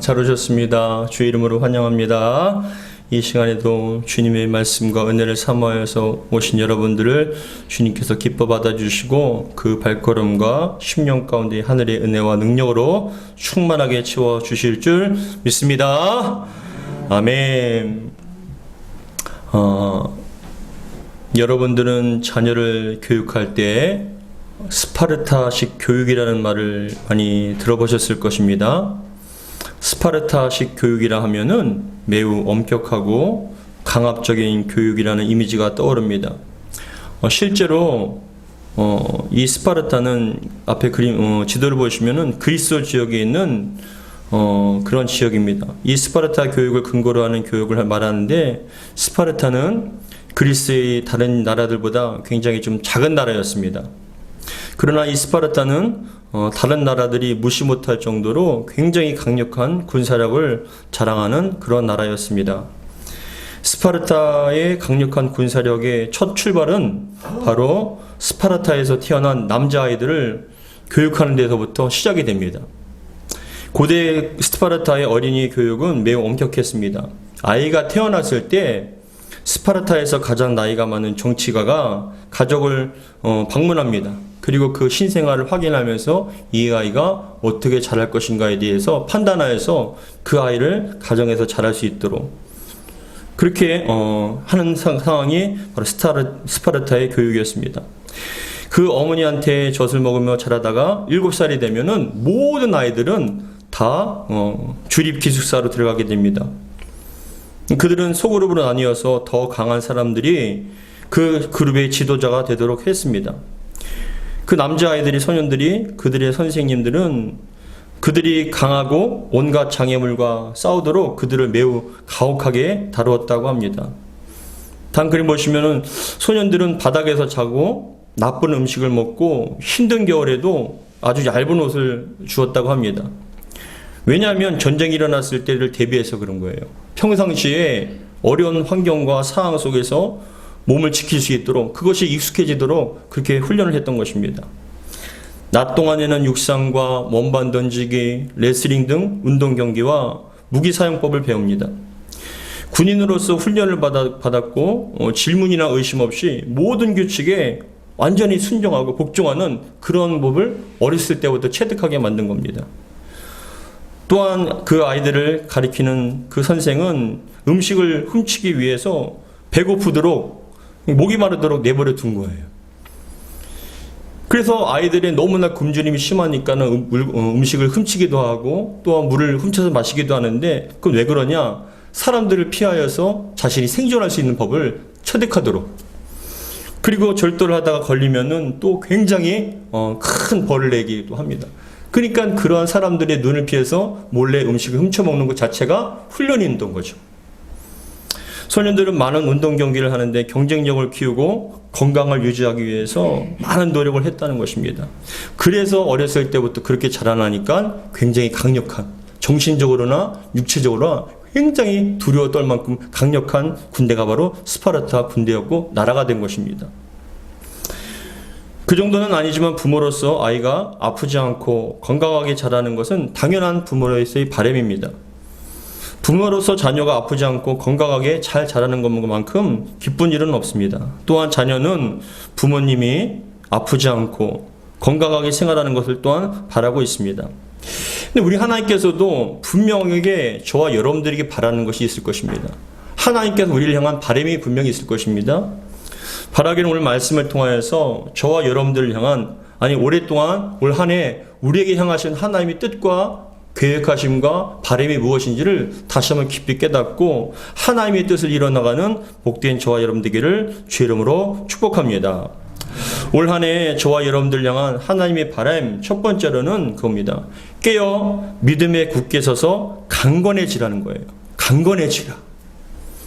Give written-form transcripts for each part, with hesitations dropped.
잘 오셨습니다. 주의 이름으로 환영합니다. 이 시간에도 주님의 말씀과 은혜를 사모하여서 오신 여러분들을 주님께서 기뻐 받아주시고 그 발걸음과 심령 가운데 하늘의 은혜와 능력으로 충만하게 채워주실 줄 믿습니다. 아멘. 여러분들은 자녀를 교육할 때 스파르타식 교육이라는 말을 많이 들어보셨을 것입니다. 스파르타식 교육이라 하면은 매우 엄격하고 강압적인 교육이라는 이미지가 떠오릅니다. 실제로 이 스파르타는 앞에 그림 지도를 보시면은 그리스 지역에 있는 그런 지역입니다. 이 스파르타 교육을 근거로 하는 교육을 말하는데, 스파르타는 그리스의 다른 나라들보다 굉장히 좀 작은 나라였습니다. 그러나 이 스파르타는 다른 나라들이 무시 못할 정도로 굉장히 강력한 군사력을 자랑하는 그런 나라였습니다. 스파르타의 강력한 군사력의 첫 출발은 바로 스파르타에서 태어난 남자아이들을 교육하는 데서부터 시작이 됩니다. 고대 스파르타의 어린이 교육은 매우 엄격했습니다. 아이가 태어났을 때 스파르타에서 가장 나이가 많은 정치가가 가족을 방문합니다. 그리고 그 신생아를 확인하면서 이 아이가 어떻게 자랄 것인가에 대해서 판단하여서 그 아이를 가정에서 자랄 수 있도록 그렇게 하는 상황이 바로 스파르타의 교육이었습니다. 그 어머니한테 젖을 먹으며 자라다가 7살이 되면은 모든 아이들은 다 주립 기숙사로 들어가게 됩니다. 그들은 소그룹으로 나뉘어서 더 강한 사람들이 그 그룹의 지도자가 되도록 했습니다. 그 남자아이들이, 소년들이, 그들의 선생님들은 그들이 강하고 온갖 장애물과 싸우도록 그들을 매우 가혹하게 다루었다고 합니다. 다음 그림 보시면은 소년들은 바닥에서 자고 나쁜 음식을 먹고 힘든 겨울에도 아주 얇은 옷을 주었다고 합니다. 왜냐하면 전쟁이 일어났을 때를 대비해서 그런 거예요. 평상시에 어려운 환경과 상황 속에서 몸을 지킬 수 있도록, 그것이 익숙해지도록 그렇게 훈련을 했던 것입니다. 낮 동안에는 육상과 원반 던지기, 레슬링 등 운동 경기와 무기 사용법을 배웁니다. 군인으로서 훈련을 받았고 질문이나 의심 없이 모든 규칙에 완전히 순종하고 복종하는 그런 법을 어렸을 때부터 체득하게 만든 겁니다. 또한 그 아이들을 가리키는 그 선생은 음식을 훔치기 위해서 배고프도록 목이 마르도록 내버려 둔 거예요. 그래서 아이들이 너무나 굶주림이 심하니까는 음식을 훔치기도 하고 또한 물을 훔쳐서 마시기도 하는데, 그건 왜 그러냐? 사람들을 피하여서 자신이 생존할 수 있는 법을 체득하도록. 그리고 절도를 하다가 걸리면은 또 굉장히 큰 벌을 내기도 합니다. 그러니까 그러한 사람들의 눈을 피해서 몰래 음식을 훔쳐먹는 것 자체가 훈련이었던 거죠. 소년들은 많은 운동 경기를 하는데 경쟁력을 키우고 건강을 유지하기 위해서 많은 노력을 했다는 것입니다. 그래서 어렸을 때부터 그렇게 자라나니까 굉장히 강력한, 정신적으로나 육체적으로나 굉장히 두려워 떨 만큼 강력한 군대가 바로 스파르타 군대였고 나라가 된 것입니다. 그 정도는 아니지만 부모로서 아이가 아프지 않고 건강하게 자라는 것은 당연한 부모로서의 바람입니다. 부모로서 자녀가 아프지 않고 건강하게 잘 자라는 것만큼 기쁜 일은 없습니다. 또한 자녀는 부모님이 아프지 않고 건강하게 생활하는 것을 또한 바라고 있습니다. 근데 우리 하나님께서도 분명하게 저와 여러분들에게 바라는 것이 있을 것입니다. 하나님께서 우리를 향한 바람이 분명히 있을 것입니다. 바라기는 오늘 말씀을 통하여서 저와 여러분들을 향한, 오랫동안 올 한 해 우리에게 향하신 하나님의 뜻과 계획하심과 바람이 무엇인지를 다시 한번 깊이 깨닫고 하나님의 뜻을 이뤄나가는 복된 저와 여러분 되기를 주의 이름으로 축복합니다. 올 한 해 저와 여러분들 향한 하나님의 바람, 첫 번째로는 그겁니다. 깨어 믿음에 굳게 서서 강건해지라는 거예요. 강건해지라.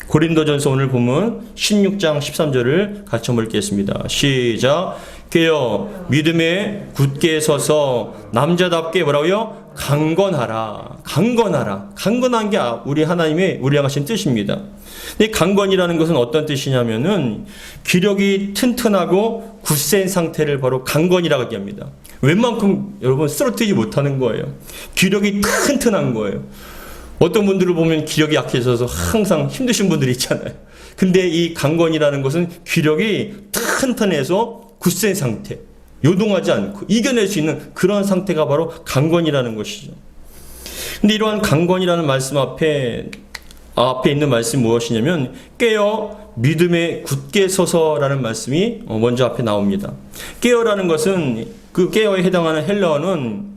고린도전서 오늘 보면 16장 13절을 같이 한번 읽겠습니다. 시작. 깨어 믿음에 굳게 서서 남자답게 뭐라고요? 강건하라. 강건하라. 강건한 게 우리 하나님의 우리 향하신 뜻입니다. 이 강건이라는 것은 어떤 뜻이냐면은 기력이 튼튼하고 굳센 상태를 바로 강건이라고 얘기합니다. 웬만큼 여러분 쓰러뜨리지 못하는 거예요. 기력이 튼튼한 거예요. 어떤 분들을 보면 기력이 약해져서 항상 힘드신 분들이 있잖아요. 근데 이 강건이라는 것은 기력이 튼튼해서 굳센 상태, 요동하지 않고 이겨낼 수 있는 그런 상태가 바로 강건이라는 것이죠. 근데 이러한 강건이라는 말씀 앞에 있는 말씀이 무엇이냐면 깨어 믿음에 굳게 서서라는 말씀이 먼저 앞에 나옵니다. 깨어라는 것은 그 깨어에 해당하는 헬라어는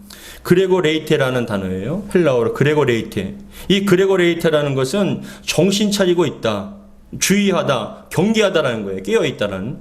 그레고레이테라는 단어예요. 헬라어로 그레고레이테. 이 그레고레이테라는 것은 정신 차리고 있다, 주의하다, 경계하다라는 거예요. 깨어 있다라는.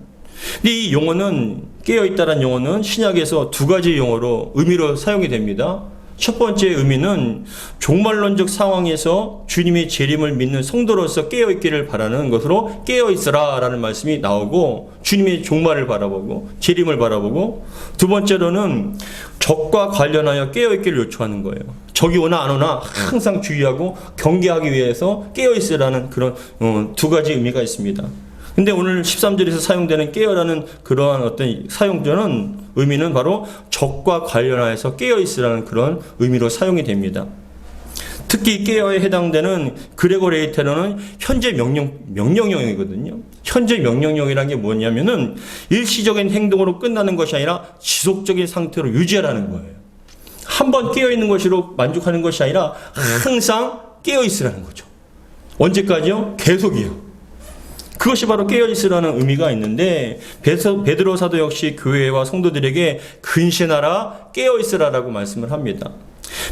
근데 이 용어는 깨어 있다라는 용어는 신약에서 두 가지 용어로 의미로 사용이 됩니다. 첫 번째 의미는 종말론적 상황에서 주님의 재림을 믿는 성도로서 깨어있기를 바라는 것으로 깨어있으라라는 말씀이 나오고 주님의 종말을 바라보고 재림을 바라보고, 두 번째로는 적과 관련하여 깨어있기를 요청하는 거예요. 적이 오나 안 오나 항상 주의하고 경계하기 위해서 깨어있으라는 그런 두 가지 의미가 있습니다. 근데 오늘 13절에서 사용되는 깨어라는 그러한 어떤 사용자는 의미는 바로 적과 관련하여서 깨어있으라는 그런 의미로 사용이 됩니다. 특히 깨어에 해당되는 그레고레이테로는 현재 명령형이거든요. 현재 명령형이라는 게 뭐냐면은 일시적인 행동으로 끝나는 것이 아니라 지속적인 상태로 유지하라는 거예요. 한번 깨어있는 것으로 만족하는 것이 아니라 항상 깨어있으라는 거죠. 언제까지요? 계속이요. 그것이 바로 깨어있으라는 의미가 있는데, 베드로 사도 역시 교회와 성도들에게 근신하라, 깨어있으라라고 말씀을 합니다.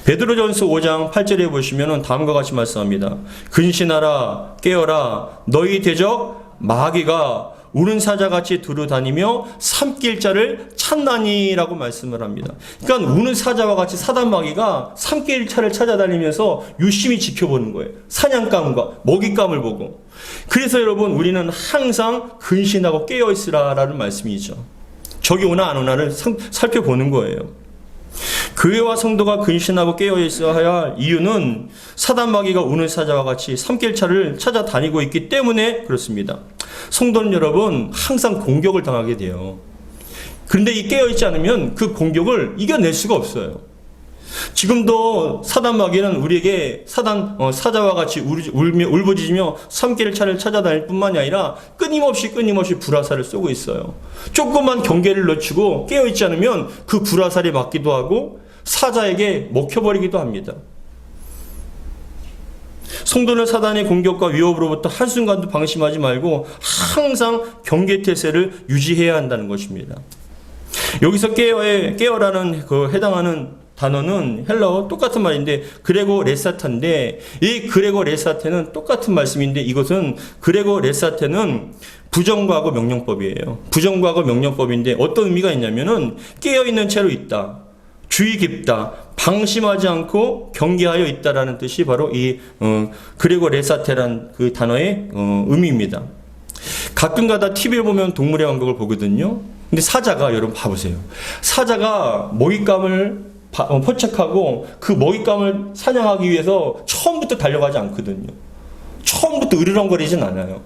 베드로전서 5장 8절에 보시면 다음과 같이 말씀합니다. 근신하라, 깨어라, 너희 대적 마귀가 우는 사자같이 두루다니며 삼킬 자를 찾나니라고 말씀을 합니다. 그러니까 우는 사자와 같이 사단 마귀가 삼킬 자를 찾아다니면서 유심히 지켜보는 거예요. 사냥감과 먹잇감을 보고. 그래서 여러분, 우리는 항상 근신하고 깨어있으라라는 말씀이죠. 적이 오나 안 오나를 살펴보는 거예요. 교회와 성도가 근신하고 깨어있어야 할 이유는 사단 마귀가 우는 사자와 같이 삼킬 자를 찾아다니고 있기 때문에 그렇습니다. 성도는 여러분 항상 공격을 당하게 돼요. 그런데 이 깨어있지 않으면 그 공격을 이겨낼 수가 없어요. 지금도 사단 마귀는 우리에게 사자와 같이 울부짖으며 삼킬 자를 찾아다닐 뿐만이 아니라 끊임없이 불화살을 쏘고 있어요. 조금만 경계를 늦추고 깨어있지 않으면 그 불화살이 맞기도 하고 사자에게 먹혀버리기도 합니다. 성도는 사단의 공격과 위협으로부터 한순간도 방심하지 말고 항상 경계태세를 유지해야 한다는 것입니다. 여기서 깨어라는 그 해당하는 단어는 헬라어 똑같은 말인데 그레고 레사테인데, 이 그레고 레사테는 똑같은 말씀인데 이것은 그레고 레사테는 부정과거 명령법이에요. 부정과거 명령법인데 어떤 의미가 있냐면은 깨어있는 채로 있다, 주의 깊다, 방심하지 않고 경계하여 있다라는 뜻이 바로 이 그레고 레사테란 그 단어의 의미입니다. 가끔가다 TV를 보면 동물의 왕국을 보거든요. 근데 사자가, 여러분 봐보세요. 사자가 먹잇감을 포착하고 그 먹잇감을 사냥하기 위해서 처음부터 달려가지 않거든요. 처음부터 으르렁거리진 않아요.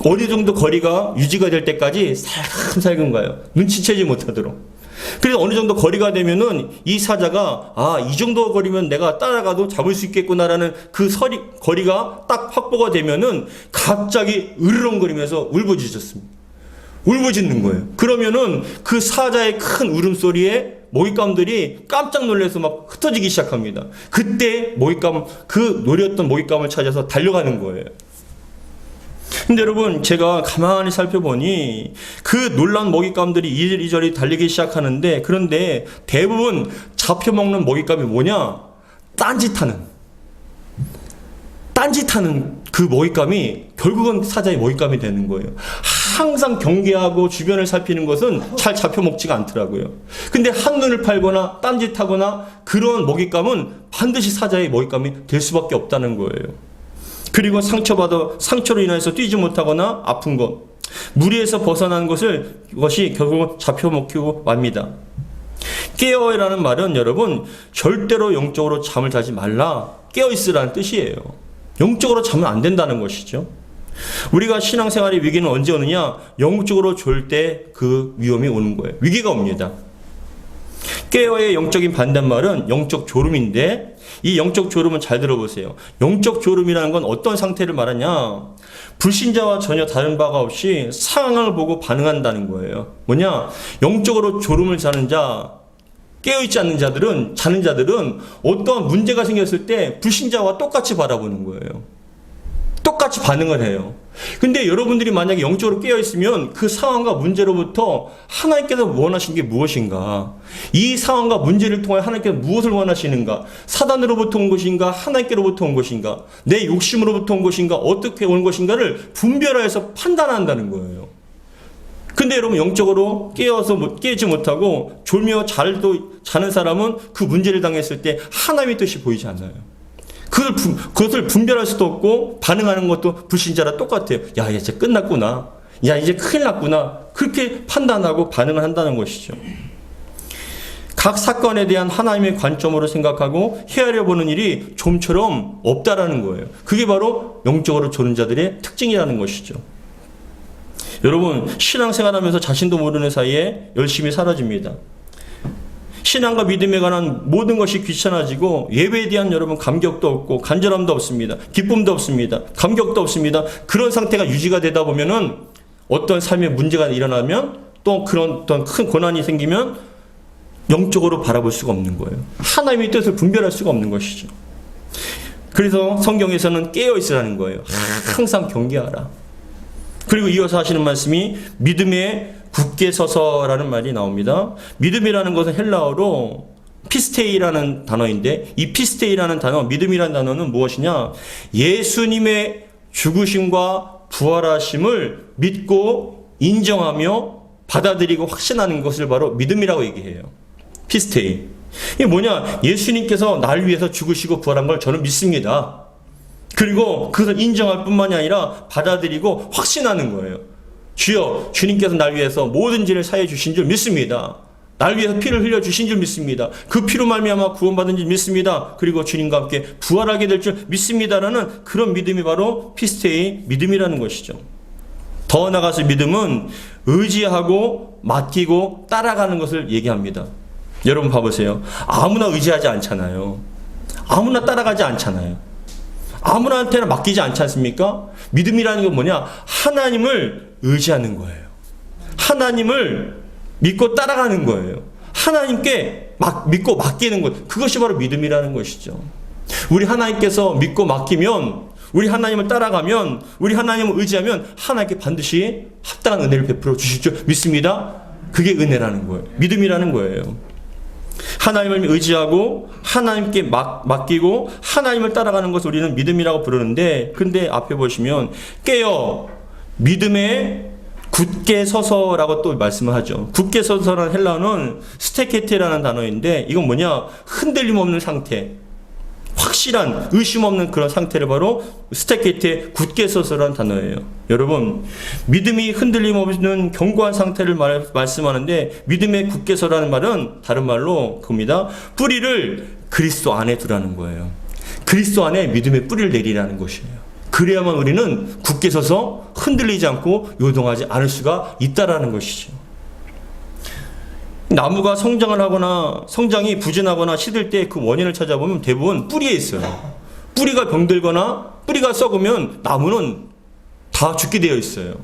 어느 정도 거리가 유지가 될 때까지 살금살금 가요. 눈치채지 못하도록. 그래서 어느 정도 거리가 되면은 이 사자가 이 정도 거리면 내가 따라가도 잡을 수 있겠구나라는 그 거리가 딱 확보가 되면은 갑자기 으르렁거리면서 울부짖는 거예요. 그러면은 그 사자의 큰 울음소리에 먹잇감들이 깜짝 놀라서 막 흩어지기 시작합니다. 그때 그 노렸던 먹잇감을 찾아서 달려가는 거예요. 근데 여러분, 제가 가만히 살펴보니 그 놀란 먹잇감들이 이리저리 달리기 시작하는데, 그런데 대부분 잡혀먹는 먹잇감이 뭐냐? 딴짓하는 그 먹잇감이 결국은 사자의 먹잇감이 되는 거예요. 항상 경계하고 주변을 살피는 것은 잘 잡혀먹지가 않더라고요. 근데 한눈을 팔거나 딴짓하거나 그런 먹잇감은 반드시 사자의 먹잇감이 될 수밖에 없다는 거예요. 그리고 상처로 인해서 뛰지 못하거나 아픈 것, 무리에서 벗어난 것이 결국 잡혀먹히고 맙니다. 깨어라는 말은 여러분 절대로 영적으로 잠을 자지 말라, 깨어있으라는 뜻이에요. 영적으로 자면 안 된다는 것이죠. 우리가 신앙생활의 위기는 언제 오느냐? 영적으로 졸 때 그 위험이 오는 거예요. 위기가 옵니다. 깨어의 영적인 반대말은 영적 졸음인데, 이 영적 졸음은 잘 들어보세요. 영적 졸음이라는 건 어떤 상태를 말하냐? 불신자와 전혀 다른 바가 없이 상황을 보고 반응한다는 거예요. 뭐냐? 영적으로 졸음을 자는 자, 깨어있지 않는 자들은, 자는 자들은 어떠한 문제가 생겼을 때 불신자와 똑같이 바라보는 거예요. 똑같이 반응을 해요. 근데 여러분들이 만약에 영적으로 깨어있으면 그 상황과 문제로부터 하나님께서 원하신 게 무엇인가? 이 상황과 문제를 통해 하나님께서 무엇을 원하시는가? 사단으로부터 온 것인가? 하나님께로부터 온 것인가? 내 욕심으로부터 온 것인가? 어떻게 온 것인가를 분별하여서 판단한다는 거예요. 근데 여러분 영적으로 깨지 못하고 졸며 자는 사람은 그 문제를 당했을 때 하나님의 뜻이 보이지 않아요. 그것을 분별할 수도 없고 반응하는 것도 불신자라 똑같아요. 야, 이제 끝났구나. 야, 이제 큰일 났구나. 그렇게 판단하고 반응을 한다는 것이죠. 각 사건에 대한 하나님의 관점으로 생각하고 헤아려 보는 일이 좀처럼 없다라는 거예요. 그게 바로 영적으로 졸은 자들의 특징이라는 것이죠. 여러분, 신앙생활하면서 자신도 모르는 사이에 열심히 사라집니다. 신앙과 믿음에 관한 모든 것이 귀찮아지고 예배에 대한 여러분 감격도 없고 간절함도 없습니다. 기쁨도 없습니다. 감격도 없습니다. 그런 상태가 유지가 되다 보면은 어떤 삶의 문제가 일어나면 또 그런 어떤 큰 고난이 생기면 영적으로 바라볼 수가 없는 거예요. 하나님의 뜻을 분별할 수가 없는 것이죠. 그래서 성경에서는 깨어 있으라는 거예요. 항상 경계하라. 그리고 이어서 하시는 말씀이 믿음에 굳게 서서라는 말이 나옵니다. 믿음이라는 것은 헬라어로 피스테이라는 단어인데, 이 피스테이라는 단어, 믿음이라는 단어는 무엇이냐? 예수님의 죽으심과 부활하심을 믿고 인정하며 받아들이고 확신하는 것을 바로 믿음이라고 얘기해요. 피스테이. 이게 뭐냐? 예수님께서 날 위해서 죽으시고 부활한 걸 저는 믿습니다. 그리고 그것을 인정할 뿐만이 아니라 받아들이고 확신하는 거예요. 주여, 주님께서 날 위해서 모든 죄를 사해 주신 줄 믿습니다. 날 위해서 피를 흘려 주신 줄 믿습니다. 그 피로 말미암아 구원받은 줄 믿습니다. 그리고 주님과 함께 부활하게 될 줄 믿습니다라는 그런 믿음이 바로 피스테이 믿음이라는 것이죠. 더 나아가서 믿음은 의지하고 맡기고 따라가는 것을 얘기합니다. 여러분 봐보세요. 아무나 의지하지 않잖아요. 아무나 따라가지 않잖아요. 아무나한테나 맡기지 않지 않습니까? 믿음이라는 건 뭐냐? 하나님을 의지하는 거예요. 하나님을 믿고 따라가는 거예요. 하나님께 믿고 맡기는 것. 그것이 바로 믿음이라는 것이죠. 우리 하나님께서 믿고 맡기면, 우리 하나님을 따라가면, 우리 하나님을 의지하면 하나님께 반드시 합당한 은혜를 베풀어 주실 줄 믿습니다. 그게 은혜라는 거예요. 믿음이라는 거예요. 하나님을 의지하고 하나님께 맡기고 하나님을 따라가는 것을 우리는 믿음이라고 부르는데, 근데 앞에 보시면 깨어 믿음에 굳게 서서라고 또 말씀을 하죠. 굳게 서서라는 헬라어는 스테케테라는 단어인데, 이건 뭐냐? 흔들림 없는 상태, 확실한 의심 없는 그런 상태를 바로 스테케테, 굳게 서서라는 단어예요. 여러분, 믿음이 흔들림 없는 견고한 상태를 말씀하는데, 믿음의 굳게 서라는 말은 다른 말로 그겁니다. 뿌리를 그리스도 안에 두라는 거예요. 그리스도 안에 믿음의 뿌리를 내리라는 것이에요. 그래야만 우리는 굳게 서서 흔들리지 않고 요동하지 않을 수가 있다라는 것이죠. 나무가 성장을 하거나 성장이 부진하거나 시들 때 그 원인을 찾아보면 대부분 뿌리에 있어요. 뿌리가 병들거나 뿌리가 썩으면 나무는 다 죽게 되어 있어요.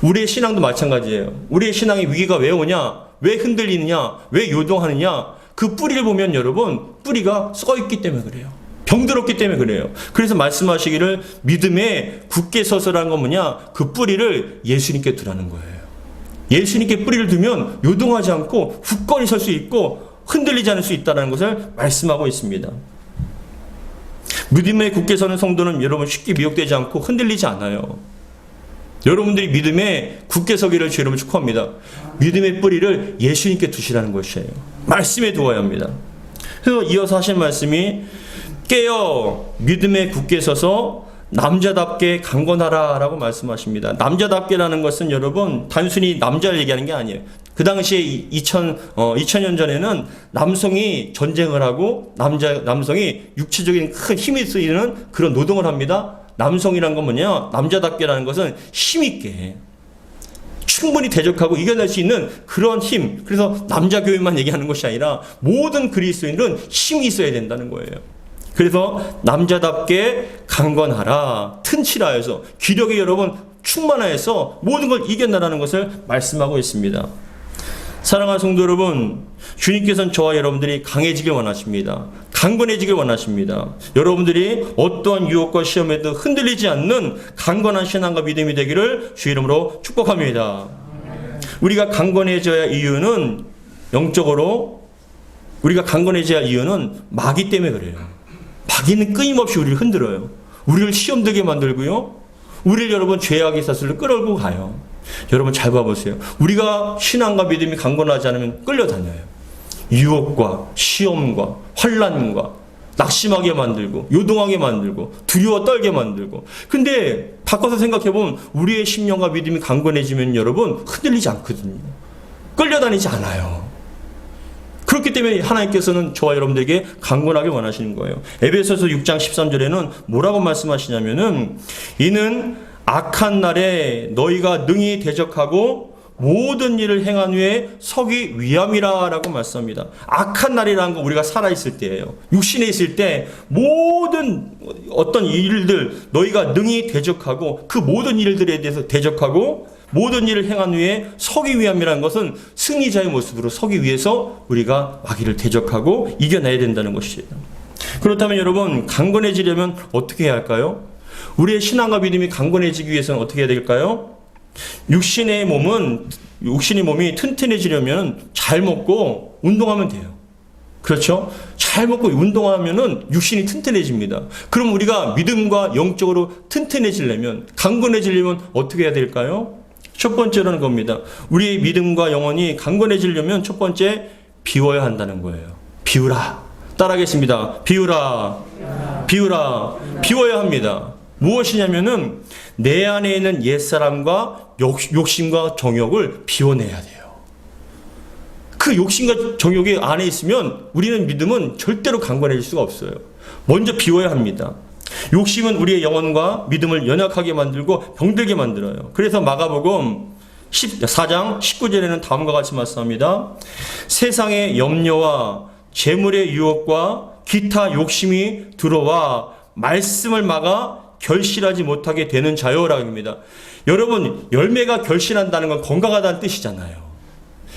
우리의 신앙도 마찬가지예요. 우리의 신앙의 위기가 왜 오냐? 왜 흔들리느냐? 왜 요동하느냐? 그 뿌리를 보면 여러분, 뿌리가 썩어 있기 때문에 그래요. 병들었기 때문에 그래요. 그래서 말씀하시기를 믿음에 굳게 서서라는 건 뭐냐? 그 뿌리를 예수님께 두라는 거예요. 예수님께 뿌리를 두면 요동하지 않고 굳건히 설 수 있고 흔들리지 않을 수 있다는 것을 말씀하고 있습니다. 믿음에 굳게 서는 성도는 여러분 쉽게 미혹되지 않고 흔들리지 않아요. 여러분들이 믿음에 굳게 서기를 주 여러분 축복합니다. 믿음의 뿌리를 예수님께 두시라는 것이에요. 말씀에 두어야 합니다. 그래서 이어서 하신 말씀이 깨어 믿음에 굳게 서서 남자답게 강건하라 라고 말씀하십니다. 남자답게라는 것은 여러분 단순히 남자를 얘기하는 게 아니에요. 그 당시에 2000년 전에는 남성이 전쟁을 하고 남성이 육체적인 큰 힘이 쓰이는 그런 노동을 합니다. 남성이란 건 뭐냐? 남자답게라는 것은 힘있게 충분히 대적하고 이겨낼 수 있는 그런 힘. 그래서 남자 교육만 얘기하는 것이 아니라 모든 그리스도인들은 힘이 있어야 된다는 거예요. 그래서 남자답게 강건하라, 튼실하여서 기력이 여러분 충만하여서 모든 걸 이겨내라는 것을 말씀하고 있습니다. 사랑하는 성도 여러분, 주님께서는 저와 여러분들이 강해지길 원하십니다. 강건해지길 원하십니다. 여러분들이 어떠한 유혹과 시험에도 흔들리지 않는 강건한 신앙과 믿음이 되기를 주 이름으로 축복합니다. 우리가 강건해져야 이유는 영적으로 우리가 강건해져야 이유는 마귀 때문에 그래요. 마귀는 끊임없이 우리를 흔들어요. 우리를 시험되게 만들고요. 우리를 여러분 죄악의 사슬로 끌어올고 가요. 여러분 잘 봐보세요. 우리가 신앙과 믿음이 강건하지 않으면 끌려다녀요. 유혹과 시험과 환난과 낙심하게 만들고 요동하게 만들고 두려워 떨게 만들고. 근데 바꿔서 생각해보면 우리의 심령과 믿음이 강건해지면 여러분 흔들리지 않거든요. 끌려다니지 않아요. 그렇기 때문에 하나님께서는 저와 여러분들에게 강건하게 원하시는 거예요. 에베소서 6장 13절에는 뭐라고 말씀하시냐면은 이는 악한 날에 너희가 능히 대적하고 모든 일을 행한 후에 서기 위함이라 라고 말씀합니다. 악한 날이라는 건 우리가 살아있을 때예요. 육신에 있을 때 모든 어떤 일들 너희가 능히 대적하고 그 모든 일들에 대해서 대적하고 모든 일을 행한 후에 서기 위함이라는 것은 승리자의 모습으로 서기 위해서 우리가 마귀를 대적하고 이겨내야 된다는 것이에요. 그렇다면 여러분 강건해지려면 어떻게 해야 할까요? 우리의 신앙과 믿음이 강건해지기 위해서는 어떻게 해야 될까요? 육신의 몸이 튼튼해지려면 잘 먹고 운동하면 돼요. 그렇죠? 잘 먹고 운동하면은 육신이 튼튼해집니다. 그럼 우리가 믿음과 영적으로 튼튼해지려면 강건해지려면 어떻게 해야 될까요? 첫 번째로는 겁니다. 우리의 믿음과 영혼이 강건해지려면 첫 번째 비워야 한다는 거예요. 비우라. 따라하겠습니다. 비우라. 비우라. 비워야 합니다. 무엇이냐면은 내 안에 있는 옛사람과 욕심과 정욕을 비워내야 돼요. 그 욕심과 정욕이 안에 있으면 우리는 믿음은 절대로 강건해질 수가 없어요. 먼저 비워야 합니다. 욕심은 우리의 영혼과 믿음을 연약하게 만들고 병들게 만들어요. 그래서 마가복음 4장 19절에는 다음과 같이 말씀합니다. 세상의 염려와 재물의 유혹과 기타 욕심이 들어와 말씀을 막아 결실하지 못하게 되는 자요라고 합니다. 여러분 열매가 결실한다는 건 건강하다는 뜻이잖아요.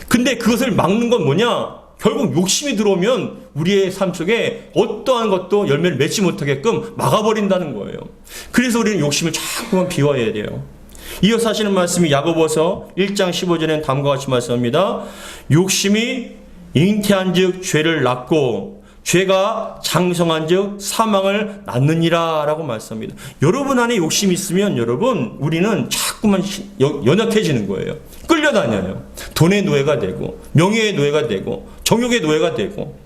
근데 그것을 막는 건 뭐냐? 결국 욕심이 들어오면 우리의 삶 속에 어떠한 것도 열매를 맺지 못하게끔 막아버린다는 거예요. 그래서 우리는 욕심을 자꾸만 비워야 돼요. 이어서 하시는 말씀이 야고보서 1장 15절에는 다음과 같이 말씀합니다. 욕심이 잉태한 즉 죄를 낳고 죄가 장성한 즉 사망을 낳느니라 라고 말씀합니다. 여러분 안에 욕심이 있으면 여러분 우리는 자꾸만 연약해지는 거예요. 끌려다녀요. 돈의 노예가 되고 명예의 노예가 되고 정욕의 노예가 되고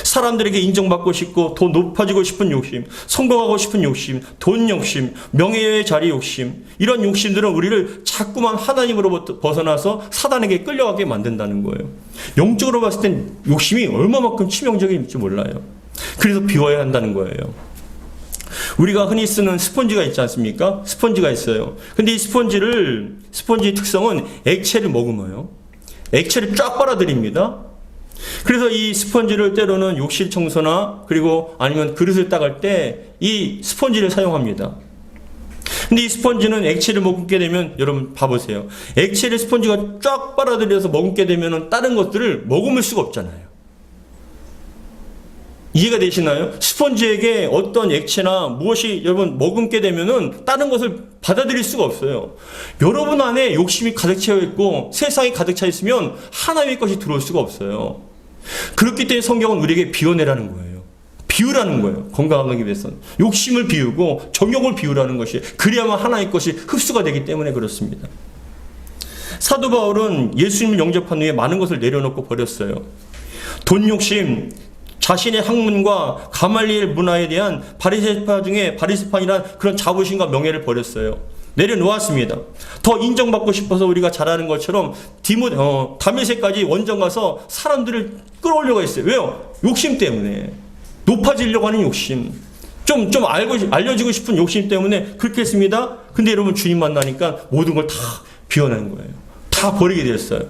사람들에게 인정받고 싶고 더 높아지고 싶은 욕심, 성공하고 싶은 욕심, 돈 욕심, 명예의 자리 욕심, 이런 욕심들은 우리를 자꾸만 하나님으로부터 벗어나서 사단에게 끌려가게 만든다는 거예요. 영적으로 봤을 땐 욕심이 얼마만큼 치명적인지 몰라요. 그래서 비워야 한다는 거예요. 우리가 흔히 쓰는 스펀지가 있지 않습니까? 스펀지가 있어요. 근데 이 스펀지의 특성은 액체를 머금어요. 액체를 쫙 빨아들입니다. 그래서 이 스펀지를 때로는 욕실 청소나 그리고 아니면 그릇을 닦을 때 이 스펀지를 사용합니다. 근데 이 스펀지는 액체를 머금게 되면 여러분 봐보세요. 액체를 스펀지가 쫙 빨아들여서 머금게 되면 다른 것들을 머금을 수가 없잖아요. 이해가 되시나요? 스펀지에게 어떤 액체나 무엇이 여러분 머금게 되면은 다른 것을 받아들일 수가 없어요. 여러분 안에 욕심이 가득 채워 있고 세상이 가득 차 있으면 하나님의 것이 들어올 수가 없어요. 그렇기 때문에 성경은 우리에게 비워내라는 거예요. 비우라는 거예요. 건강하기 위해서는. 욕심을 비우고 정욕을 비우라는 것이 그래야만 하나님의 것이 흡수가 되기 때문에 그렇습니다. 사도 바울은 예수님을 영접한 후에 많은 것을 내려놓고 버렸어요. 돈 욕심, 자신의 학문과 가말리엘 문화에 대한 바리새파 중에 바리새파이란 그런 자부심과 명예를 버렸어요. 내려놓았습니다. 더 인정받고 싶어서 우리가 잘 아는 것처럼 다메섹까지 원정 가서 사람들을 끌어올려고 했어요. 왜요? 욕심 때문에. 높아지려고 하는 욕심. 좀 알려지고 싶은 욕심 때문에 그렇게 했습니다. 근데 여러분 주님 만나니까 모든 걸 다 비워낸 거예요. 다 버리게 됐어요.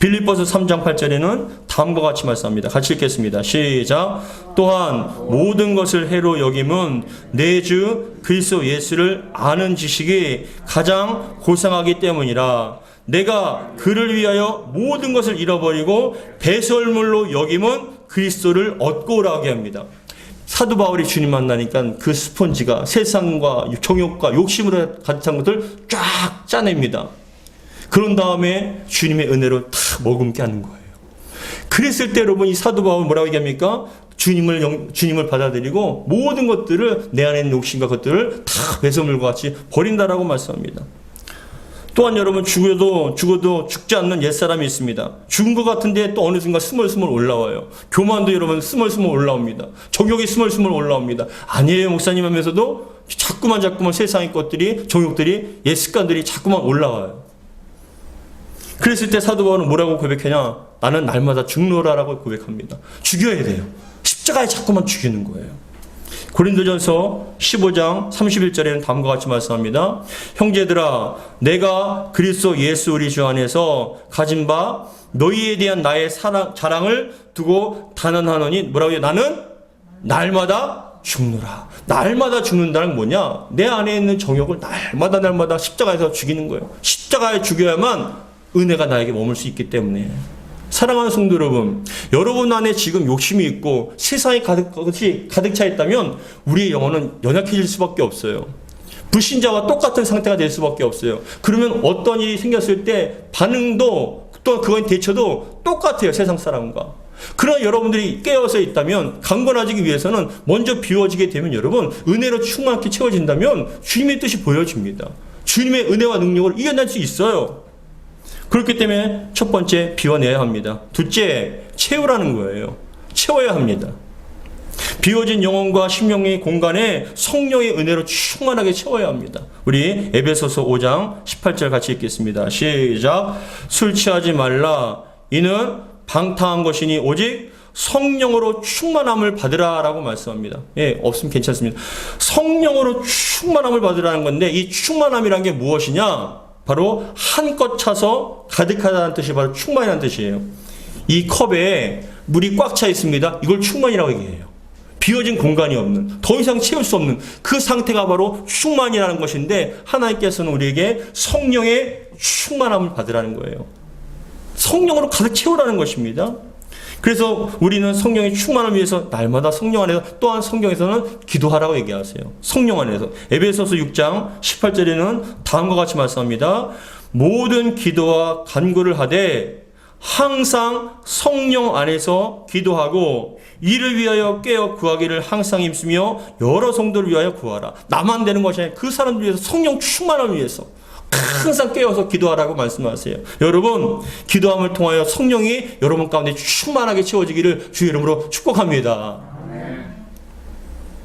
빌립보서 3장 8절에는 다음과 같이 말씀합니다. 같이 읽겠습니다. 시작. 또한 모든 것을 해로 여김은 내 주 그리스도 예수를 아는 지식이 가장 고상하기 때문이라. 내가 그를 위하여 모든 것을 잃어버리고 배설물로 여김은 그리스도를 얻고 오라게 합니다. 사도 바울이 주님 만나니까 그 스폰지가 세상과 정욕과 욕심으로 가득 찬 것을 쫙 짜냅니다. 그런 다음에 주님의 은혜로 다 머금게 하는 거예요. 그랬을 때 여러분 이 사도 바울은 뭐라고 얘기합니까? 주님을 받아들이고 모든 것들을 내 안에 있는 욕심과 것들을 다 배설물과 같이 버린다라고 말씀합니다. 또한 여러분 죽어도 죽지 않는 옛사람이 있습니다. 죽은 것 같은데 또 어느 순간 스멀스멀 올라와요. 교만도 여러분 스멀스멀 올라옵니다. 정욕이 스멀스멀 올라옵니다. 아니에요 목사님 하면서도 자꾸만 세상의 것들이 정욕들이 옛 습관들이 자꾸만 올라와요. 그랬을 때 사도 바울은 뭐라고 고백하냐? 나는 날마다 죽노라라고 고백합니다. 죽여야 돼요. 십자가에 자꾸만 죽이는 거예요. 고린도전서 15장 31절에는 다음과 같이 말씀합니다. 형제들아, 내가 그리스도 예수 우리 주 안에서 가진 바 너희에 대한 나의 자랑을 두고 단언하노니 뭐라고 해요? 나는 날마다 죽노라. 날마다 죽는다는 뭐냐? 내 안에 있는 정욕을 날마다 십자가에서 죽이는 거예요. 십자가에 죽여야만 은혜가 나에게 머물 수 있기 때문에. 사랑하는 성도 여러분, 여러분 안에 지금 욕심이 있고 세상이 가득 차 있다면 우리의 영혼은 연약해질 수밖에 없어요. 불신자와 똑같은 상태가 될 수밖에 없어요. 그러면 어떤 일이 생겼을 때 반응도 또 그거에 대처도 똑같아요. 세상 사람과. 그러나 여러분들이 깨어서 있다면 강건해지기 위해서는 먼저 비워지게 되면 여러분 은혜로 충만하게 채워진다면 주님의 뜻이 보여집니다. 주님의 은혜와 능력을 이겨낼 수 있어요. 그렇기 때문에 첫 번째 비워내야 합니다. 둘째 채우라는 거예요. 채워야 합니다. 비워진 영혼과 심령의 공간에 성령의 은혜로 충만하게 채워야 합니다. 우리 에베소서 5장 18절 같이 읽겠습니다. 시작. 술 취하지 말라. 이는 방탕한 것이니 오직 성령으로 충만함을 받으라 라고 말씀합니다. 예, 없으면 괜찮습니다. 성령으로 충만함을 받으라는 건데 이 충만함이란 게 무엇이냐? 바로 한껏 차서 가득하다는 뜻이 바로 충만이라는 뜻이에요. 이 컵에 물이 꽉 차 있습니다. 이걸 충만이라고 얘기해요. 비워진 공간이 없는, 더 이상 채울 수 없는 그 상태가 바로 충만이라는 것인데 하나님께서는 우리에게 성령의 충만함을 받으라는 거예요. 성령으로 가득 채우라는 것입니다. 그래서 우리는 성령의 충만을 위해서 날마다 성령 안에서 또한 성경에서는 기도하라고 얘기하세요. 성령 안에서. 에베소서 6장 18절에는 다음과 같이 말씀합니다. 모든 기도와 간구를 하되 항상 성령 안에서 기도하고 이를 위하여 깨어 구하기를 항상 힘쓰며 여러 성도를 위하여 구하라. 나만 되는 것이 아니라 그 사람들 위해서 성령 충만함을 위해서 항상 깨어서 기도하라고 말씀하세요. 여러분 기도함을 통하여 성령이 여러분 가운데 충만하게 채워지기를 주의 이름으로 축복합니다.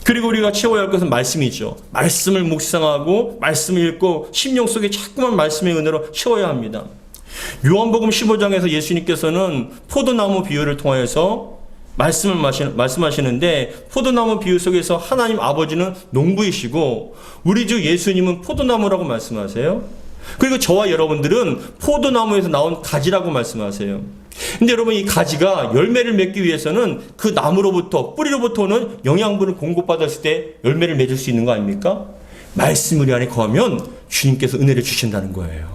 그리고 우리가 채워야 할 것은 말씀이죠. 말씀을 묵상하고 말씀을 읽고 심령 속에 자꾸만 말씀의 은혜로 채워야 합니다. 요한복음 15장에서 예수님께서는 포도나무 비유를 통하여서 말씀하시는데 포도나무 비유 속에서 하나님 아버지는 농부이시고 우리 주 예수님은 포도나무라고 말씀하세요. 그리고 저와 여러분들은 포도나무에서 나온 가지라고 말씀하세요. 근데 여러분 이 가지가 열매를 맺기 위해서는 그 나무로부터 뿌리로부터 오는 영양분을 공급받았을 때 열매를 맺을 수 있는 거 아닙니까? 말씀 우리 안에 거하면 주님께서 은혜를 주신다는 거예요.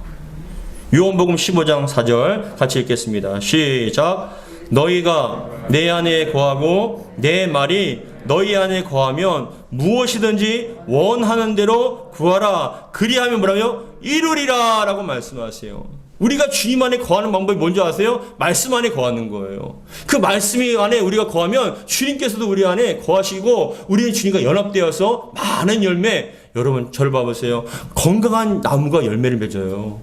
요한복음 15장 4절 같이 읽겠습니다. 시작. 너희가 내 안에 거하고 내 말이 너희 안에 거하면 무엇이든지 원하는 대로 구하라. 그리하면 뭐라고요? 이루리라 라고 말씀하세요. 우리가 주님 안에 거하는 방법이 뭔지 아세요? 말씀 안에 거하는 거예요. 그 말씀 안에 우리가 거하면 주님께서도 우리 안에 거하시고 우리는 주님과 연합되어서 많은 열매. 여러분 저를 봐보세요. 건강한 나무가 열매를 맺어요.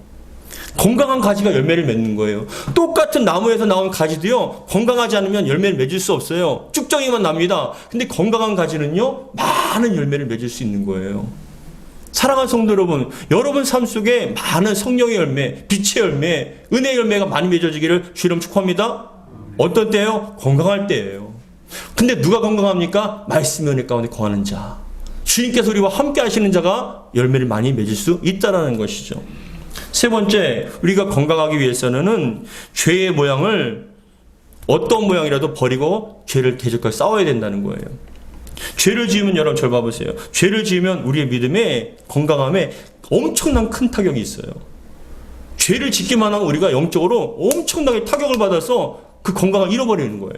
건강한 가지가 열매를 맺는 거예요. 똑같은 나무에서 나온 가지도요, 건강하지 않으면 열매를 맺을 수 없어요. 쭉정이만 납니다. 근데 건강한 가지는요, 많은 열매를 맺을 수 있는 거예요. 사랑하는 성도 여러분, 여러분 삶 속에 많은 성령의 열매, 빛의 열매, 은혜의 열매가 많이 맺어지기를 주 이름 축복합니다. 어떤 때예요? 건강할 때예요. 근데 누가 건강합니까? 말씀의 은혜 가운데 거하는 자. 주님께서 우리와 함께 하시는 자가 열매를 많이 맺을 수 있다는 것이죠. 세 번째, 우리가 건강하기 위해서는 죄의 모양을 어떤 모양이라도 버리고 죄를 대적하여 싸워야 된다는 거예요. 죄를 지으면 여러분 절 봐보세요. 죄를 지으면 우리의 믿음에, 건강함에 엄청난 큰 타격이 있어요. 죄를 짓기만 하면 우리가 영적으로 엄청나게 타격을 받아서 그 건강을 잃어버리는 거예요.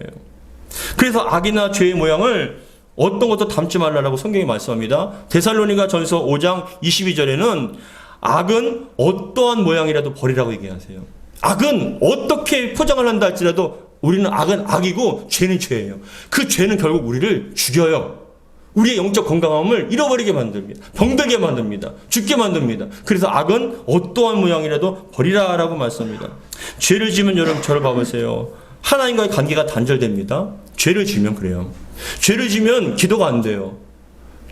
그래서 악이나 죄의 모양을 어떤 것도 담지 말라라고 성경이 말씀합니다. 데살로니가 전서 5장 22절에는 악은 어떠한 모양이라도 버리라고 얘기하세요. 악은 어떻게 포장을 한다 할지라도 우리는 악은 악이고 죄는 죄예요. 그 죄는 결국 우리를 죽여요. 우리의 영적 건강함을 잃어버리게 만듭니다. 병들게 만듭니다. 죽게 만듭니다. 그래서 악은 어떠한 모양이라도 버리라라고 말씀합니다. 죄를 지으면 여러분 저를 봐보세요. 하나님과의 관계가 단절됩니다. 죄를 지으면 그래요. 죄를 지으면 기도가 안 돼요.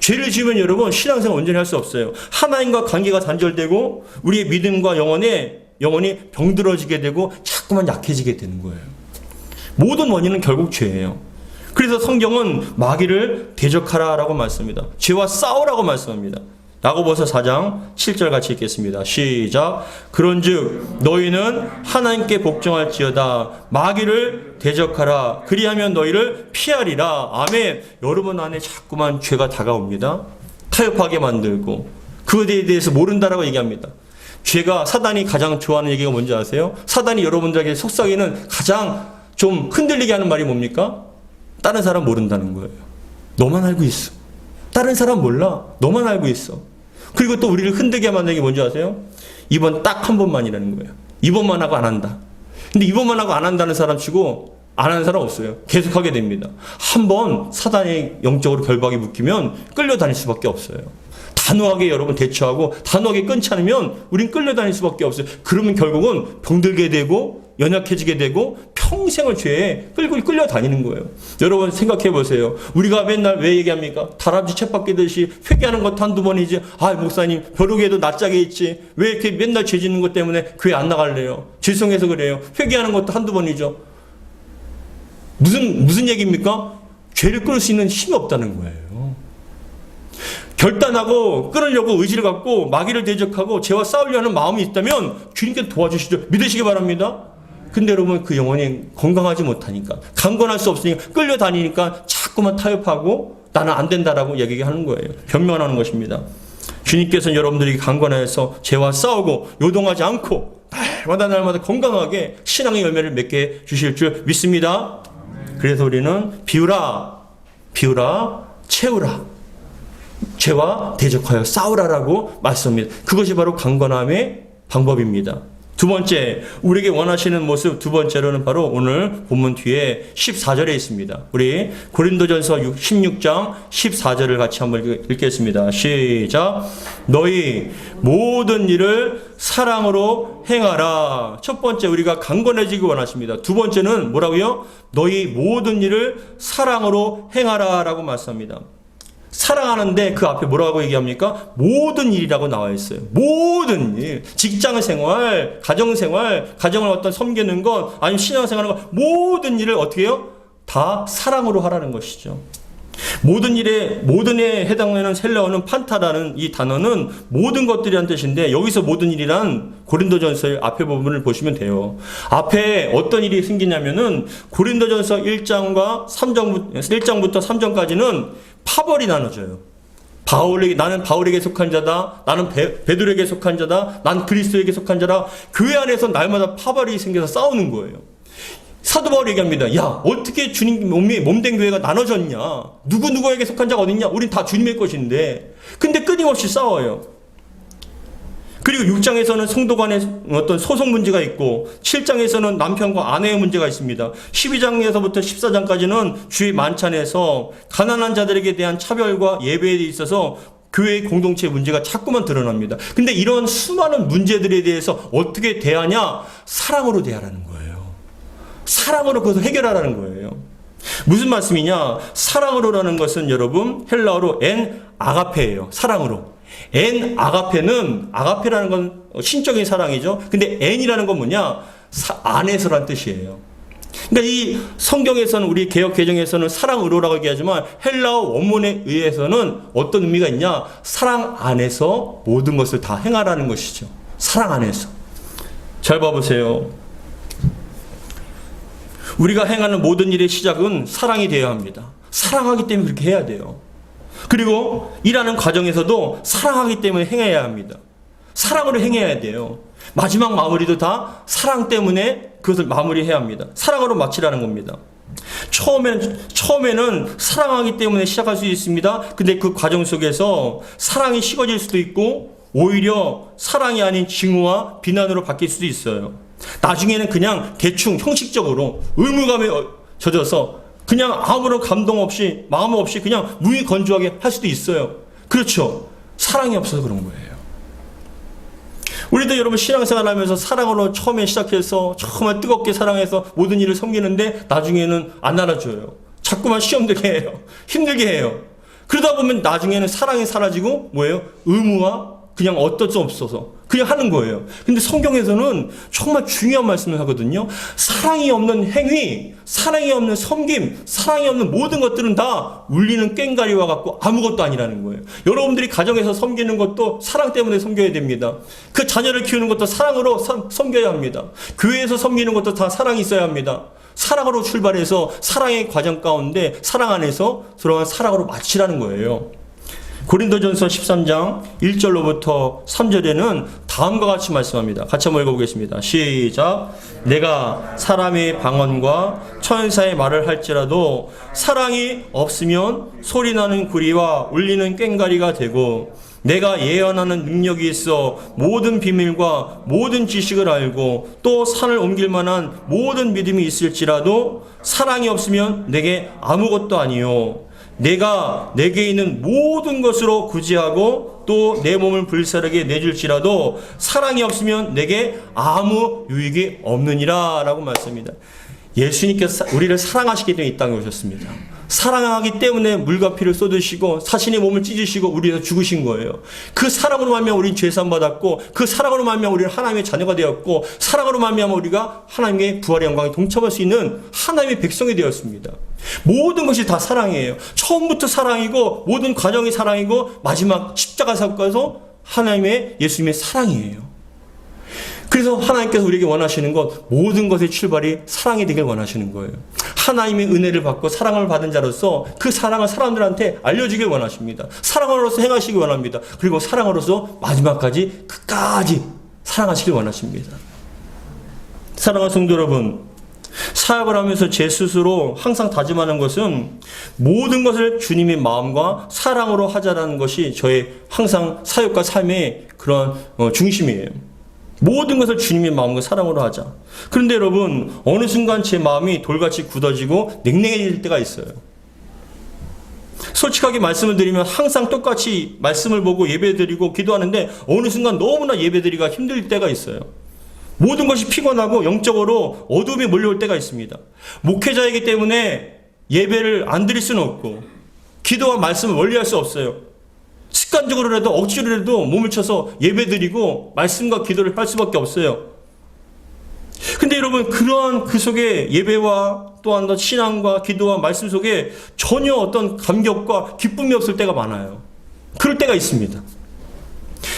죄를 지으면 여러분 신앙생활 온전히 할 수 없어요. 하나님과 관계가 단절되고 우리의 믿음과 영혼이 병들어지게 되고 자꾸만 약해지게 되는 거예요. 모든 원인은 결국 죄예요. 그래서 성경은 마귀를 대적하라라고 말씀합니다. 죄와 싸우라고 말씀합니다. 야고보서 4장 7절 같이 읽겠습니다. 시작. 그런즉 너희는 하나님께 복종할지어다. 마귀를 대적하라. 그리하면 너희를 피하리라. 아멘. 여러분 안에 자꾸만 죄가 다가옵니다. 타협하게 만들고 그것에 대해서 모른다라고 얘기합니다. 죄가 사단이 가장 좋아하는 얘기가 뭔지 아세요? 사단이 여러분들에게 속삭이는 가장 좀 흔들리게 하는 말이 뭡니까? 다른 사람 모른다는 거예요. 너만 알고 있어. 다른 사람 몰라. 너만 알고 있어. 그리고 또 우리를 흔들게 만드는 게 뭔지 아세요? 이번 딱 한 번만이라는 거예요. 이번만 하고 안 한다. 근데 이번만 하고 안 한다는 사람 치고 안 하는 사람 없어요. 계속하게 됩니다. 한 번 사단의 영적으로 결박이 묶이면 끌려다닐 수밖에 없어요. 단호하게 여러분 대처하고 단호하게 끊지 않으면 우린 끌려다닐 수밖에 없어요. 그러면 결국은 병들게 되고 연약해지게 되고 평생을 죄에 끌려다니는 거예요. 여러분 생각해 보세요. 우리가 맨날 왜 얘기합니까? 다람쥐 쳇바퀴듯이 회개하는 것도 한두 번이지. 아 목사님 벼룩에도 낯짝에 있지. 왜 이렇게 맨날 죄 짓는 것 때문에 교회 안 나갈래요? 죄송해서 그래요. 회개하는 것도 한두 번이죠. 무슨 얘기입니까? 죄를 끊을 수 있는 힘이 없다는 거예요. 결단하고 끊으려고 의지를 갖고 마귀를 대적하고 죄와 싸우려는 마음이 있다면 주님께서 도와주시죠. 믿으시기 바랍니다. 근데 여러분 그 영혼이 건강하지 못하니까 강건할 수 없으니까 끌려다니니까 자꾸만 타협하고 나는 안 된다라고 얘기하는 거예요. 변명하는 것입니다. 주님께서는 여러분들이 강건해서 죄와 싸우고 요동하지 않고 날마다 건강하게 신앙의 열매를 맺게 주실 줄 믿습니다. 그래서 우리는 비우라, 채우라. 죄와 대적하여 싸우라라고 말씀합니다. 그것이 바로 강건함의 방법입니다. 두 번째, 우리에게 원하시는 모습 두 번째로는 바로 오늘 본문 뒤에 14절에 있습니다. 우리 고린도전서 16장 14절을 같이 한번 읽겠습니다. 시작. 너희 모든 일을 사랑으로 행하라. 첫 번째, 우리가 강건해지기 원하십니다. 두 번째는 뭐라고요? 너희 모든 일을 사랑으로 행하라 라고 말씀합니다. 사랑하는데 그 앞에 뭐라고 얘기합니까? 모든 일이라고 나와 있어요. 모든 일. 직장 생활, 가정 생활, 가정을 어떤 섬기는 것, 아니면 신앙 생활하는 것, 모든 일을 어떻게 해요? 다 사랑으로 하라는 것이죠. 모든에 해당되는 헬라어는 판타라는 이 단어는 모든 것들이란 뜻인데 여기서 모든 일이란 고린도전서의 앞에 부분을 보시면 돼요. 앞에 어떤 일이 생기냐면은 고린도전서 1장부터 3장까지는 파벌이 나눠져요. 나는 바울에게 속한 자다. 나는 베드로에게 속한 자다. 난 그리스도에게 속한 자다. 교회 안에서 날마다 파벌이 생겨서 싸우는 거예요. 사도 바울이 얘기합니다. 야, 어떻게 주님 몸된 교회가 나눠졌냐? 누구에게 속한 자가 어딨냐? 우린 다 주님의 것인데. 근데 끊임없이 싸워요. 그리고 6장에서는 성도 간의 어떤 소송 문제가 있고 7장에서는 남편과 아내의 문제가 있습니다. 12장에서부터 14장까지는 주의 만찬에서 가난한 자들에게 대한 차별과 예배에 있어서 교회의 공동체 문제가 자꾸만 드러납니다. 근데 이런 수많은 문제들에 대해서 어떻게 대하냐? 사랑으로 대하라는 거예요. 사랑으로 그것을 해결하라는 거예요. 무슨 말씀이냐? 사랑으로라는 것은 여러분 헬라어로 엔 아가페예요. 사랑으로. 엔 아가페는, 아가페라는 건 신적인 사랑이죠. 근데 엔이라는 건 뭐냐? 안에서란 뜻이에요. 그러니까 이 성경에서는, 우리 개역 개정에서는 사랑으로라고 얘기하지만 헬라어 원문에 의해서는 어떤 의미가 있냐? 사랑 안에서 모든 것을 다 행하라는 것이죠. 사랑 안에서. 잘 봐보세요. 우리가 행하는 모든 일의 시작은 사랑이 되어야 합니다. 사랑하기 때문에 그렇게 해야 돼요. 그리고 일하는 과정에서도 사랑하기 때문에 행해야 합니다. 사랑으로 행해야 돼요. 마지막 마무리도 다 사랑 때문에 그것을 마무리해야 합니다. 사랑으로 마치라는 겁니다. 처음에는 사랑하기 때문에 시작할 수 있습니다. 근데 그 과정 속에서 사랑이 식어질 수도 있고 오히려 사랑이 아닌 징후와 비난으로 바뀔 수도 있어요. 나중에는 그냥 대충 형식적으로 의무감에 젖어서 그냥 아무런 감동 없이, 마음 없이 그냥 무의건조하게 할 수도 있어요. 그렇죠. 사랑이 없어서 그런 거예요. 우리도 여러분 신앙생활 하면서 사랑으로 처음에 시작해서 정말 뜨겁게 사랑해서 모든 일을 섬기는데 나중에는 안 알아줘요. 자꾸만 시험 들게 해요. 힘들게 해요. 그러다 보면 나중에는 사랑이 사라지고 뭐예요? 의무와 그냥 어쩔 수 없어서 그냥 하는 거예요. 근데 성경에서는 정말 중요한 말씀을 하거든요. 사랑이 없는 행위, 사랑이 없는 섬김, 사랑이 없는 모든 것들은 다 울리는 꽹과리와 같고 아무것도 아니라는 거예요. 여러분들이 가정에서 섬기는 것도 사랑 때문에 섬겨야 됩니다. 그 자녀를 키우는 것도 사랑으로 섬겨야 합니다. 교회에서 섬기는 것도 다 사랑이 있어야 합니다. 사랑으로 출발해서 사랑의 과정 가운데 사랑 안에서 들어간 사랑으로 마치라는 거예요. 고린도전서 13장 1절로부터 3절에는 다음과 같이 말씀합니다. 같이 한번 읽어보겠습니다. 시작. 내가 사람의 방언과 천사의 말을 할지라도 사랑이 없으면 소리나는 구리와 울리는 꽹과리가 되고 내가 예언하는 능력이 있어 모든 비밀과 모든 지식을 알고 또 산을 옮길 만한 모든 믿음이 있을지라도 사랑이 없으면 내게 아무것도 아니요 내가 내게 있는 모든 것으로 구제하고 또 내 몸을 불사르게 내줄지라도 사랑이 없으면 내게 아무 유익이 없느니라 라고 말씀합니다. 예수님께서 우리를 사랑하시기 때문에 이 땅에 오셨습니다. 사랑하기 때문에 물과 피를 쏟으시고 자신의 몸을 찢으시고 우리에서 죽으신 거예요. 그 사랑으로 말미암아 우리는 죄산 받았고 그 사랑으로 말미암아 우리는 하나님의 자녀가 되었고 사랑으로 말미암아 우리가 하나님의 부활의 영광에 동참할 수 있는 하나님의 백성이 되었습니다. 모든 것이 다 사랑이에요. 처음부터 사랑이고 모든 과정이 사랑이고 마지막 십자가 사건에서 하나님의 예수님의 사랑이에요. 그래서 하나님께서 우리에게 원하시는 것 모든 것의 출발이 사랑이 되길 원하시는 거예요. 하나님의 은혜를 받고 사랑을 받은 자로서 그 사랑을 사람들한테 알려주길 원하십니다. 사랑으로서 행하시길 원합니다. 그리고 사랑으로서 마지막까지 끝까지 사랑하시길 원하십니다. 사랑하는 성도 여러분, 사역을 하면서 제 스스로 항상 다짐하는 것은 모든 것을 주님의 마음과 사랑으로 하자라는 것이 저의 항상 사역과 삶의 그런 중심이에요. 모든 것을 주님의 마음과 사랑으로 하자. 그런데 여러분, 어느 순간 제 마음이 돌같이 굳어지고 냉랭해질 때가 있어요. 솔직하게 말씀을 드리면 항상 똑같이 말씀을 보고 예배드리고 기도하는데 어느 순간 너무나 예배드리기가 힘들 때가 있어요. 모든 것이 피곤하고 영적으로 어둠이 몰려올 때가 있습니다. 목회자이기 때문에 예배를 안 드릴 수는 없고 기도와 말씀을 멀리할 수 없어요. 습관적으로라도 억지로라도 몸을 쳐서 예배드리고 말씀과 기도를 할 수밖에 없어요. 근데 여러분, 그러한 그 속에 예배와 또한 더 신앙과 기도와 말씀 속에 전혀 어떤 감격과 기쁨이 없을 때가 많아요. 그럴 때가 있습니다.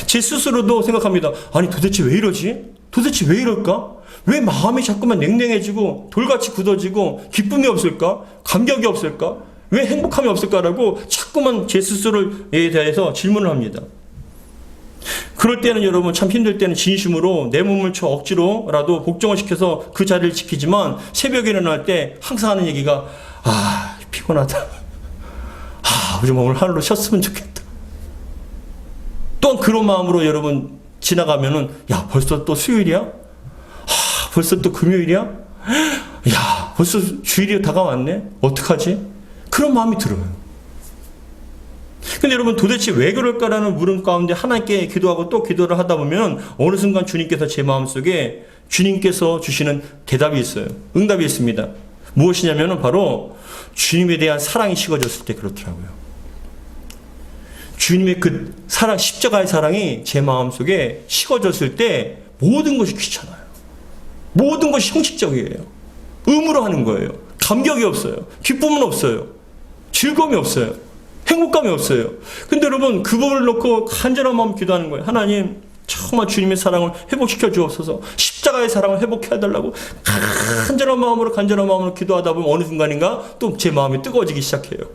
제 스스로도 생각합니다. 아니 도대체 왜 이러지? 도대체 왜 이럴까? 왜 마음이 자꾸만 냉랭해지고 돌같이 굳어지고 기쁨이 없을까? 감격이 없을까? 왜 행복함이 없을까라고 자꾸만 제 스스로에 대해서 질문을 합니다. 그럴 때는 여러분 참 힘들 때는 진심으로 내 몸을 쳐 억지로라도 복종을 시켜서 그 자리를 지키지만 새벽에 일어날 때 항상 하는 얘기가 피곤하다. 우리 몸을 하늘로 쉬었으면 좋겠다. 또한 그런 마음으로 여러분 지나가면은 벌써 또 수요일이야? 벌써 또 금요일이야? 벌써 주일이 다가왔네? 어떡하지? 그런 마음이 들어요. 근데 여러분 도대체 왜 그럴까라는 물음 가운데 하나님께 기도하고 또 기도를 하다 보면 어느 순간 주님께서 제 마음속에 주님께서 주시는 대답이 있어요. 응답이 있습니다. 무엇이냐면 바로 주님에 대한 사랑이 식어졌을 때 그렇더라고요. 주님의 그 사랑, 십자가의 사랑이 제 마음속에 식어졌을 때 모든 것이 귀찮아요. 모든 것이 형식적이에요. 의무로 하는 거예요. 감격이 없어요. 기쁨은 없어요. 즐거움이 없어요. 행복감이 없어요. 근데 여러분 그 부분을 놓고 간절한 마음 기도하는 거예요. 하나님 정말 주님의 사랑을 회복시켜 주옵소서. 십자가의 사랑을 회복해 달라고 간절한 마음으로 기도하다 보면 어느 순간인가 또 제 마음이 뜨거워지기 시작해요.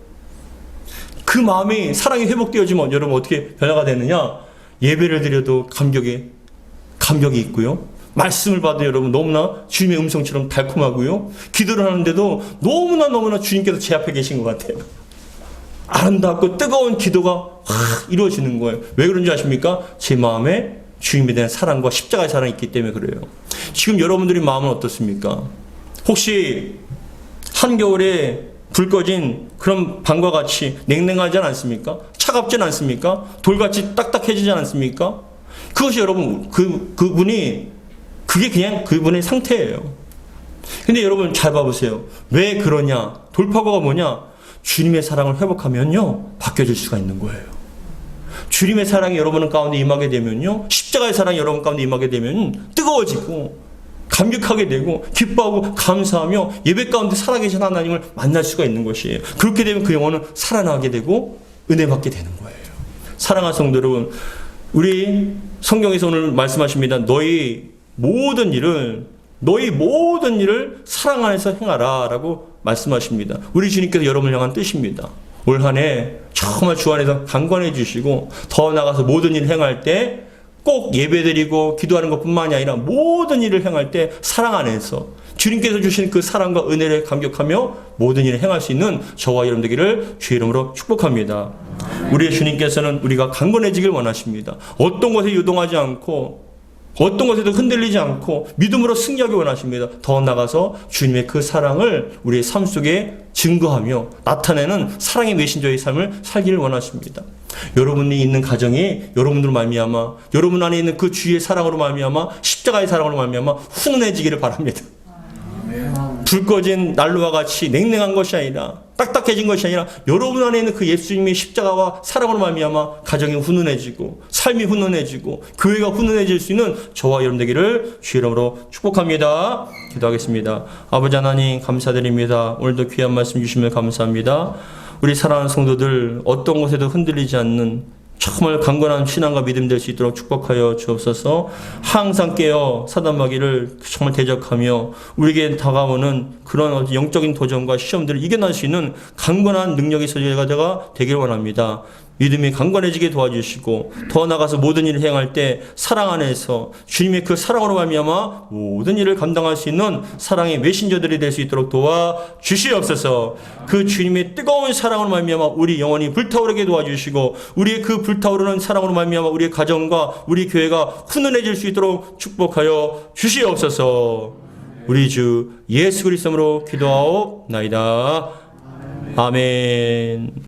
그 마음이 사랑이 회복되어지면 여러분 어떻게 변화가 되느냐? 예배를 드려도 감격이 있고요. 말씀을 봐도 여러분 너무나 주님의 음성처럼 달콤하고요. 기도를 하는데도 너무나 주님께서 제 앞에 계신 것 같아요. 아름답고 뜨거운 기도가 확 이루어지는 거예요. 왜 그런지 아십니까? 제 마음에 주님에 대한 사랑과 십자가의 사랑이 있기 때문에 그래요. 지금 여러분들의 마음은 어떻습니까? 혹시 한겨울에 불 꺼진 그런 방과 같이 냉랭하지 않습니까? 차갑진 않습니까? 돌같이 딱딱해지지 않습니까? 그것이 여러분 그게 그냥 그분의 상태예요. 근데 여러분 잘 봐보세요. 왜 그러냐? 돌파구가 뭐냐? 주님의 사랑을 회복하면요 바뀌어질 수가 있는 거예요. 주님의 사랑이 여러분 가운데 임하게 되면요, 십자가의 사랑이 여러분 가운데 임하게 되면 뜨거워지고 감격하게 되고 기뻐하고 감사하며 예배 가운데 살아계신 하나님을 만날 수가 있는 것이에요. 그렇게 되면 그 영혼은 살아나게 되고 은혜 받게 되는 거예요. 사랑하는 성도 여러분, 우리 성경에서 오늘 말씀하십니다. 너희 모든 일을 사랑 안에서 행하라 라고 말씀하십니다. 우리 주님께서 여러분을 향한 뜻입니다. 올 한 해 정말 주 안에서 강건해 주시고 더 나아가서 모든 일을 행할 때 꼭 예배드리고 기도하는 것뿐만이 아니라 모든 일을 행할 때 사랑 안에서 주님께서 주신 그 사랑과 은혜를 감격하며 모든 일을 행할 수 있는 저와 여러분 되기를 주의 이름으로 축복합니다. 우리의 주님께서는 우리가 강건해지길 원하십니다. 어떤 것에 유동하지 않고 어떤 것에도 흔들리지 않고 믿음으로 승리하기 원하십니다. 더 나아가서 주님의 그 사랑을 우리의 삶 속에 증거하며 나타내는 사랑의 메신저의 삶을 살기를 원하십니다. 여러분이 있는 가정이 여러분들로 말미암아 여러분 안에 있는 그 주의 사랑으로 말미암아 십자가의 사랑으로 말미암아 훈훈해지기를 바랍니다. 불 꺼진 난로와 같이 냉랭한 것이 아니라 딱딱해진 것이 아니라 여러분 안에 있는 그 예수님의 십자가와 사랑으로 말미암아 가정이 훈훈해지고 삶이 훈훈해지고 교회가 훈훈해질 수 있는 저와 여러분 되기를 주의 이름으로 축복합니다. 기도하겠습니다. 아버지 하나님 감사드립니다. 오늘도 귀한 말씀 주시면 감사합니다. 우리 사랑하는 성도들 어떤 것에도 흔들리지 않는 정말 강건한 신앙과 믿음 될 수 있도록 축복하여 주옵소서. 항상 깨어 사단마귀를 정말 대적하며 우리에게 다가오는 그런 영적인 도전과 시험들을 이겨낼 수 있는 강건한 능력의 소유가 되길 원합니다. 믿음이 강건해지게 도와주시고 더 나아가서 모든 일을 행할 때 사랑 안에서 주님의 그 사랑으로 말미암아 모든 일을 감당할 수 있는 사랑의 메신저들이 될 수 있도록 도와주시옵소서. 그 주님의 뜨거운 사랑으로 말미암아 우리 영혼이 불타오르게 도와주시고 우리의 그 불타오르는 사랑으로 말미암아 우리의 가정과 우리 교회가 훈훈해질 수 있도록 축복하여 주시옵소서. 우리 주 예수 그리스도로 기도하옵나이다. 아멘.